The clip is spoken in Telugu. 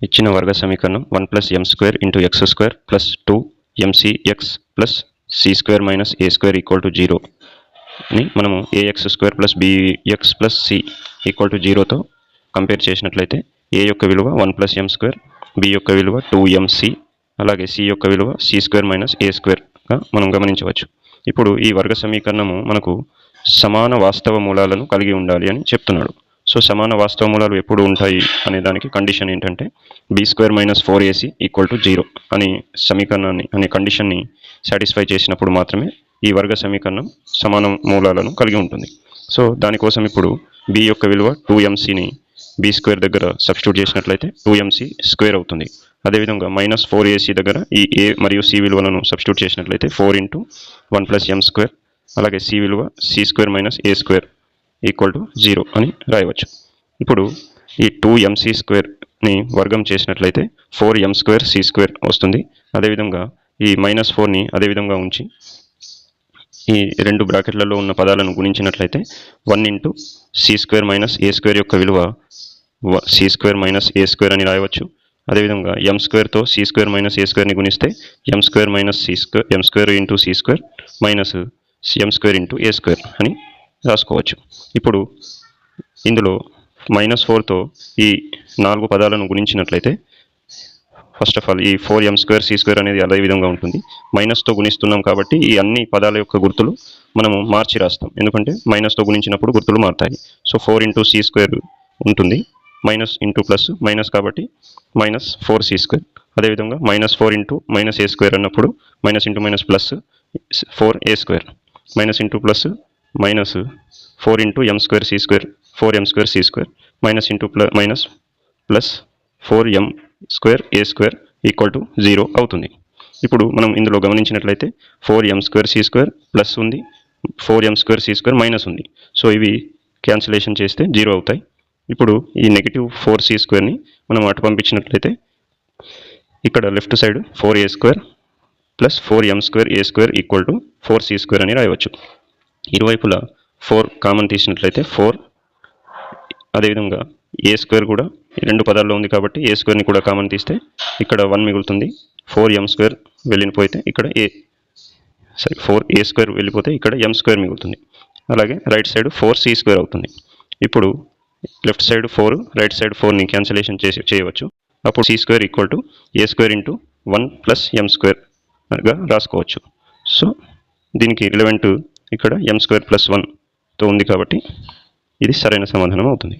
ఇచ్చిన వర్గ సమీకరణం 1 + m² × x² + 2mcx + c² - a² = 0 ని మనము ax² + bx + c = 0తో కంపేర్ చేసినట్లయితే a యొక్క విలువ 1 + m², b యొక్క విలువ 2mc, అలాగే c యొక్క విలువ c² - a²గా మనం గమనించవచ్చు. ఇప్పుడు ఈ వర్గ సమీకరణము మనకు సమాన వాస్తవ మూలాలను కలిగి ఉండాలి అని చెప్తున్నాడు. సో సమాన వాస్తవ మూలాలు ఎప్పుడు ఉంటాయి అనే దానికి కండిషన్ ఏంటంటే b² - 4ac = 0 అనే కండిషన్ని సాటిస్ఫై చేసినప్పుడు మాత్రమే ఈ వర్గ సమీకరణం సమాన మూలాలను కలిగి ఉంటుంది. సో దానికోసం ఇప్పుడు b యొక్క విలువ 2mcని b² దగ్గర సబ్స్టిట్యూట్ చేసినట్లయితే 2mc² అవుతుంది. అదేవిధంగా -4ac దగ్గర ఈ a మరియు c విలువలను సబ్స్టిట్యూట్ చేసినట్లయితే 4 × 1 + m², అలాగే c విలువ c² - a² = 0 అని రాయవచ్చు. ఇప్పుడు ఈ 2mc²ని వర్గం చేసినట్లయితే 4m²c² వస్తుంది. అదేవిధంగా ఈ -4ని అదేవిధంగా ఉంచి ఈ రెండు బ్రాకెట్లలో ఉన్న పదాలను గుణించినట్లయితే 1 × c² - a² యొక్క విలువ c² - a² అని రాయవచ్చు. అదేవిధంగా m²తో c² - a²ని గుణిస్తే m² - c² m² × c² - m² × a² అని రాసుకోవచ్చు. ఇప్పుడు ఇందులో -4తో ఈ 4 పదాలను గుణించినట్లయితే ఫస్ట్ ఆఫ్ ఆల్ ఈ 4m²c² అనేది అదే విధంగా ఉంటుంది. మైనస్తో గుణిస్తున్నాం కాబట్టి ఈ అన్ని పదాల యొక్క గుర్తులు మనము మార్చి రాస్తాం, ఎందుకంటే మైనస్తో గుణించినప్పుడు గుర్తులు మారుతాయి. సో 4 × c² ఉంటుంది, మైనస్ ఇంటూ ప్లస్ మైనస్ కాబట్టి -4c². అదేవిధంగా -4 × -a² అన్నప్పుడు minus into minus plus 4a², minus into plus -4 × m²c², 4m²c², minus into minus plus 4m²a² = 0 అవుతుంది. ఇప్పుడు మనం ఇందులో గమనించినట్లయితే 4m²c² ప్లస్ ఉంది, 4m²c² మైనస్ ఉంది. సో ఇవి క్యాన్సిలేషన్ చేస్తే 0 అవుతాయి. ఇప్పుడు ఈ -4c²ని మనం అటు పంపించినట్లయితే ఇక్కడ left side 4a² + 4m²a² = 4c² అని రాయవచ్చు. ఇరువైపులా 4 కామన్ తీసినట్లయితే 4, అదేవిధంగా a² కూడా రెండు పదాల్లో ఉంది కాబట్టి a²ని కూడా కామన్ తీస్తే ఇక్కడ 1 మిగులుతుంది. 4m² వెళ్ళిపోతే ఇక్కడ 4a² వెళ్ళిపోతే ఇక్కడ m² మిగులుతుంది. అలాగే రైట్ సైడ్ 4c² అవుతుంది. ఇప్పుడు లెఫ్ట్ సైడ్ 4, రైట్ సైడ్ 4ని క్యాన్సిలేషన్ చేయవచ్చు. అప్పుడు c² = a² × 1 + m²గా రాసుకోవచ్చు. సో దీనికి రిలవెంట్ ఇక్కడ m² + 1తో ఉంది కాబట్టి ఇది సరైన సమాధానం అవుతుంది.